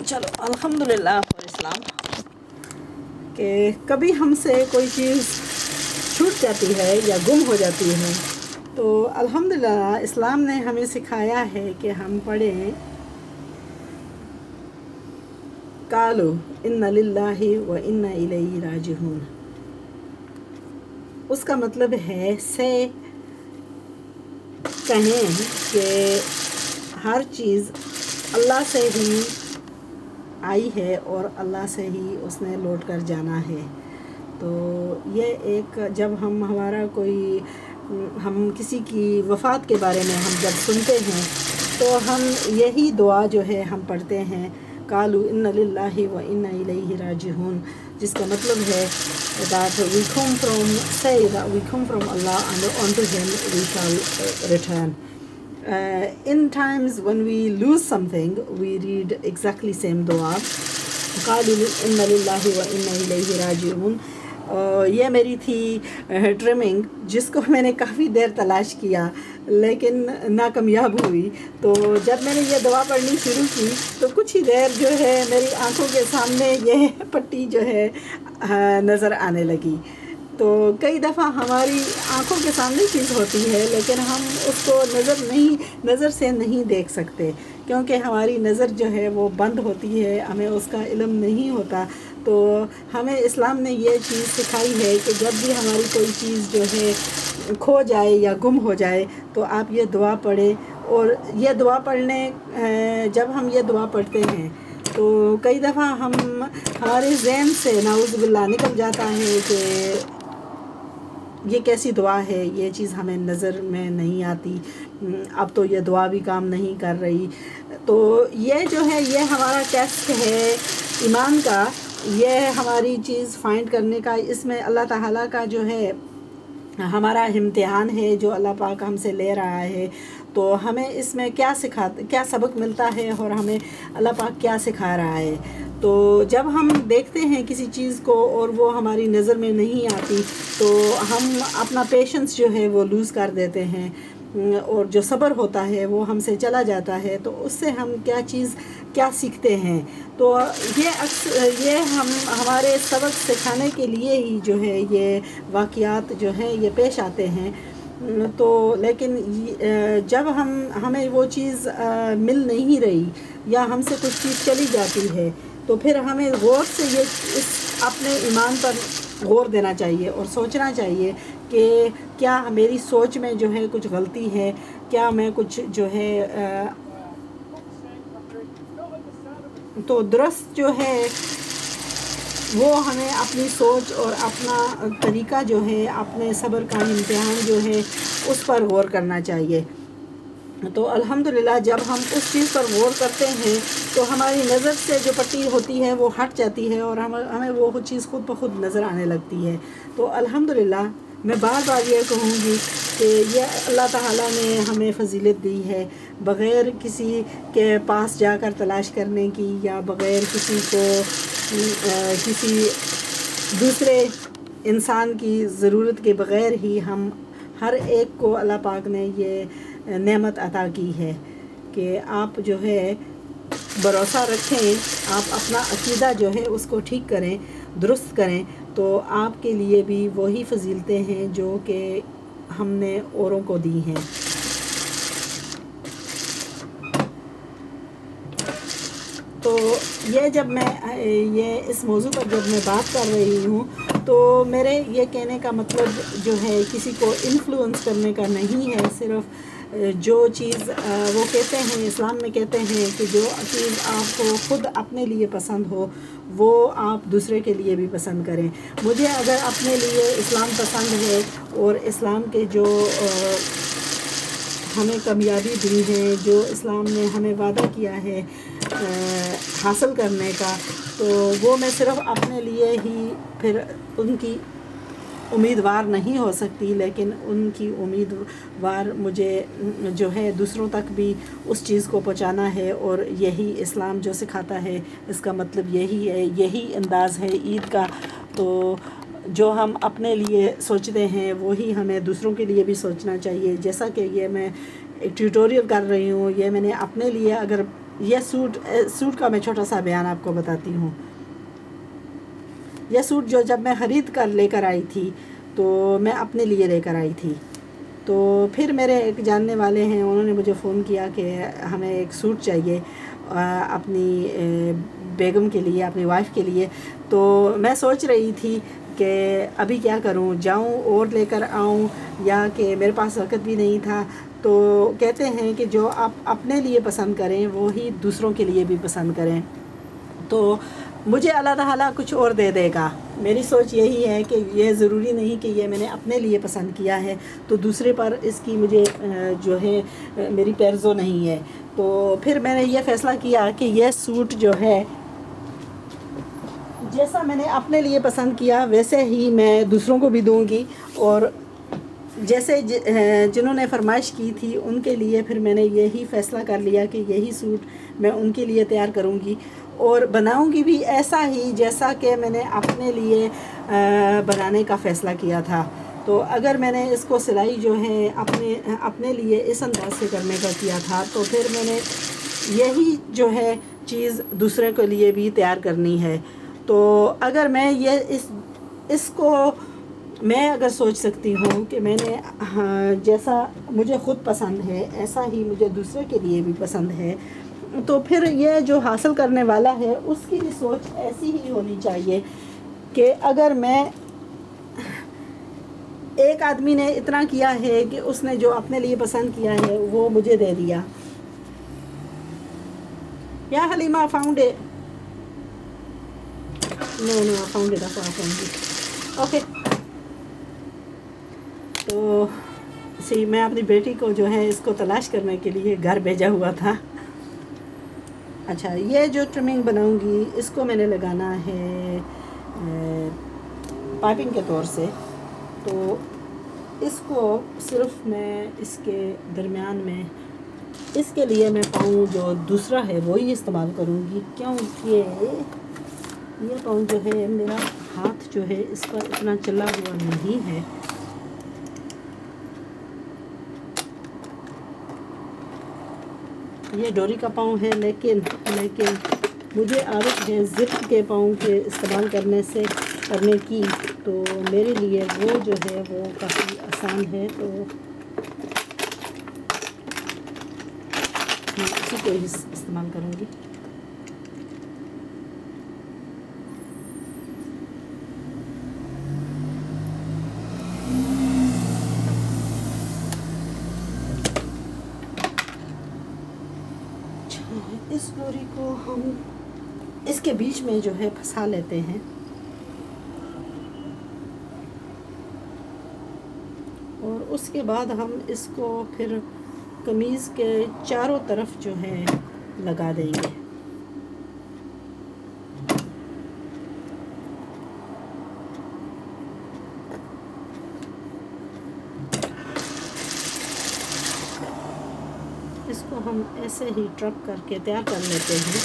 چلو الحمدللہ فار اسلام کہ کبھی ہم سے کوئی چیز چھوٹ جاتی ہے یا گم ہو جاتی ہے تو الحمدللہ اسلام نے ہمیں سکھایا ہے کہ ہم پڑھیں قالوا ان للہ و انا الیہ راجعون۔ اس کا مطلب ہے سے کہیں کہ ہر چیز اللہ سے ہی آئی ہے اور اللہ سے ہی اس نے لوٹ کر جانا ہے۔ تو یہ ایک جب ہم کسی کی وفات کے بارے میں ہم جب سنتے ہیں تو ہم یہی دعا جو ہے ہم پڑھتے ہیں قالوا ان للہ و انا الیہ راجعون، جس کا مطلب ہے that we come from Allah and unto him we shall return. In times when we lose something, we read exactly same dua قالوا ان للہ و انا الیہ راجعون۔ یہ میری تھی ٹرمنگ جس کو میں نے کافی دیر تلاش کیا لیکن ناکامیاب ہوئی۔ تو جب میں نے یہ دعا پڑھنی شروع کی تو کچھ ہی دیر جو ہے میری آنکھوں کے سامنے یہ پٹی جو ہے نظر آنے لگی۔ تو کئی دفعہ ہماری آنکھوں کے سامنے چیز ہوتی ہے لیکن ہم اس کو نظر سے نہیں دیکھ سکتے کیونکہ ہماری نظر جو ہے وہ بند ہوتی ہے، ہمیں اس کا علم نہیں ہوتا۔ تو ہمیں اسلام نے یہ چیز سکھائی ہے کہ جب بھی ہماری کوئی چیز جو ہے کھو جائے یا گم ہو جائے تو آپ یہ دعا پڑھیں، اور یہ دعا جب ہم یہ دعا پڑھتے ہیں تو کئی دفعہ ہمارے ذہن سے نعوذ باللہ نکل جاتا ہے کہ یہ کیسی دعا ہے، یہ چیز ہمیں نظر میں نہیں آتی، اب تو یہ دعا بھی کام نہیں کر رہی۔ تو یہ جو ہے یہ ہمارا ٹیسٹ ہے ایمان کا، یہ ہماری چیز فائنڈ کرنے کا، اس میں اللہ تعالیٰ کا جو ہے ہمارا امتحان ہے جو اللہ پاک ہم سے لے رہا ہے۔ تو ہمیں اس میں کیا سبق ملتا ہے اور ہمیں اللہ پاک کیا سکھا رہا ہے۔ تو جب ہم دیکھتے ہیں کسی چیز کو اور وہ ہماری نظر میں نہیں آتی تو ہم اپنا پیشنس جو ہے وہ لوز کر دیتے ہیں اور جو صبر ہوتا ہے وہ ہم سے چلا جاتا ہے۔ تو اس سے ہم کیا سیکھتے ہیں، تو یہ ہمارے سبق سکھانے کے لیے ہی جو ہے یہ واقعات جو ہیں یہ پیش آتے ہیں۔ تو لیکن جب ہمیں وہ چیز مل نہیں رہی یا ہم سے کچھ چیز چلی جاتی ہے تو پھر ہمیں غور سے اپنے ایمان پر غور دینا چاہیے اور سوچنا چاہیے کہ کیا میری سوچ میں جو ہے کچھ غلطی ہے، کیا میں کچھ جو ہے تو درست جو ہے وہ ہمیں اپنی سوچ اور اپنا طریقہ جو ہے اپنے صبر کا امتحان جو ہے اس پر غور کرنا چاہیے۔ تو الحمدللہ جب ہم اس چیز پر غور کرتے ہیں تو ہماری نظر سے جو پٹی ہوتی ہے وہ ہٹ جاتی ہے اور ہمیں وہ چیز خود بخود نظر آنے لگتی ہے۔ تو الحمدللہ میں بار بار یہ کہوں گی کہ یہ اللہ تعالیٰ نے ہمیں فضیلت دی ہے، بغیر کسی کے پاس جا کر تلاش کرنے کی یا بغیر کسی دوسرے انسان کی ضرورت کے بغیر ہی ہم ہر ایک کو اللہ پاک نے یہ نعمت عطا کی ہے کہ آپ جو ہے بھروسہ رکھیں، آپ اپنا عقیدہ جو ہے اس کو ٹھیک کریں، درست کریں، تو آپ کے لیے بھی وہی فضیلتیں ہیں جو کہ ہم نے اوروں کو دی ہیں۔ تو اس موضوع پر جب میں بات کر رہی ہوں تو میرے یہ کہنے کا مطلب جو ہے کسی کو انفلوئنس کرنے کا نہیں ہے، صرف جو چیز وہ کہتے ہیں اسلام میں کہتے ہیں کہ جو چیز آپ کو خود اپنے لیے پسند ہو وہ آپ دوسرے کے لیے بھی پسند کریں۔ مجھے اگر اپنے لیے اسلام پسند ہے اور اسلام کے جو ہمیں کامیابی دی ہے، جو اسلام نے ہمیں وعدہ کیا ہے حاصل کرنے کا، تو وہ میں صرف اپنے لیے ہی پھر ان کی امیدوار نہیں ہو سکتی، لیکن ان کی امیدوار مجھے جو ہے دوسروں تک بھی اس چیز کو پہنچانا ہے، اور یہی اسلام جو سکھاتا ہے اس کا مطلب یہی ہے، یہی انداز ہے عید کا۔ تو جو ہم اپنے لیے سوچتے ہیں وہی ہمیں دوسروں کے لیے بھی سوچنا چاہیے۔ جیسا کہ یہ میں ایک ٹیوٹوریل کر رہی ہوں، یہ میں نے اپنے لیے اگر یہ سوٹ کا میں چھوٹا سا بیان آپ کو بتاتی ہوں. یہ سوٹ جو جب میں خرید کر لے کر آئی تھی تو میں اپنے لیے لے کر آئی تھی. تو پھر میرے ایک جاننے والے ہیں، انہوں نے مجھے فون کیا کہ ہمیں ایک سوٹ چاہیے اپنی بیگم کے لیے، اپنی وائف کے لیے. تو میں سوچ رہی تھی کہ ابھی کیا کروں، جاؤں اور لے کر آؤں، یا کہ میرے پاس وقت بھی نہیں تھا. تو کہتے ہیں کہ جو آپ اپنے لیے پسند کریں وہی دوسروں کے لیے بھی پسند کریں، تو مجھے اللہ تعالیٰ کچھ اور دے دے گا. میری سوچ یہی ہے کہ یہ ضروری نہیں کہ یہ میں نے اپنے لیے پسند کیا ہے تو دوسرے پر اس کی مجھے جو ہے میری پیرزو نہیں ہے. تو پھر میں نے یہ فیصلہ کیا کہ یہ سوٹ جو ہے جیسا میں نے اپنے لیے پسند کیا ویسے ہی میں دوسروں کو بھی دوں گی، اور جیسے جنہوں نے فرمائش کی تھی ان کے لیے پھر میں نے یہی فیصلہ کر لیا کہ یہی سوٹ میں ان کے لیے تیار کروں گی، اور بناؤں گی بھی ایسا ہی جیسا کہ میں نے اپنے لیے بنانے کا فیصلہ کیا تھا. تو اگر میں نے اس کو سلائی جو ہے اپنے لیے اس انداز سے کرنے کا کیا تھا تو پھر میں نے یہی جو ہے چیز دوسرے کے لیے بھی تیار کرنی ہے. تو اگر میں اس کو میں اگر سوچ سکتی ہوں کہ میں نے جیسا مجھے خود پسند ہے ایسا ہی مجھے دوسرے کے لیے بھی پسند ہے، تو پھر یہ جو حاصل کرنے والا ہے اس کی بھی سوچ ایسی ہی ہونی چاہیے کہ اگر میں ایک آدمی نے اتنا کیا ہے کہ اس نے جو اپنے لیے پسند کیا ہے وہ مجھے دے دیا. یا Halima found it. No, I found it. Okay. تو میں اپنی بیٹی کو جو ہے اس کو تلاش کرنے کے لیے گھر بھیجا ہوا تھا. اچھا، یہ جو ٹرمنگ بناؤں گی اس کو میں نے لگانا ہے پائپنگ کے طور سے. تو اس کو صرف میں اس کے درمیان میں اس کے لیے میں پاؤں جو دوسرا ہے وہی استعمال کروں گی، کیونکہ یہ پاؤں جو ہے میرا ہاتھ جو ہے اس پر اتنا چلا ہوا نہیں ہے. یہ ڈوری کا پاؤں ہے، لیکن مجھے عادت ہے زپ کے پاؤں کے استعمال کرنے کی، تو میرے لیے وہ جو ہے وہ کافی آسان ہے. تو میں اسی کو ہی استعمال کروں گی. اس ڈوری کو ہم اس کے بیچ میں جو ہے پھنسا لیتے ہیں، اور اس کے بعد ہم اس کو پھر قمیض کے چاروں طرف جو ہے لگا دیں گے. اس کو ہم ایسے ہی ٹرپ کر کے تیار کر لیتے ہیں.